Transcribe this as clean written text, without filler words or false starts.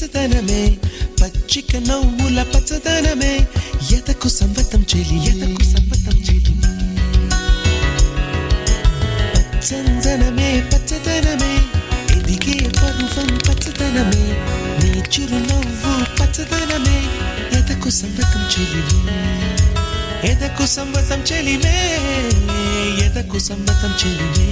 పచ్చదనమే పచ్చిక నవ్వుల పచ్చదనమే ఎదకు సంవతం చెలి ఎదకు సంవతం చెలి పచ్చందనమే పచ్చదనమే ఎదిగే పరువం పచ్చదనమే నీ చిరునవ్వు పచ్చదనమే ఎదకు సంవతం చెలివే ఎదకు సంవతం చెలివే ఎదకు సంవతం చెలివే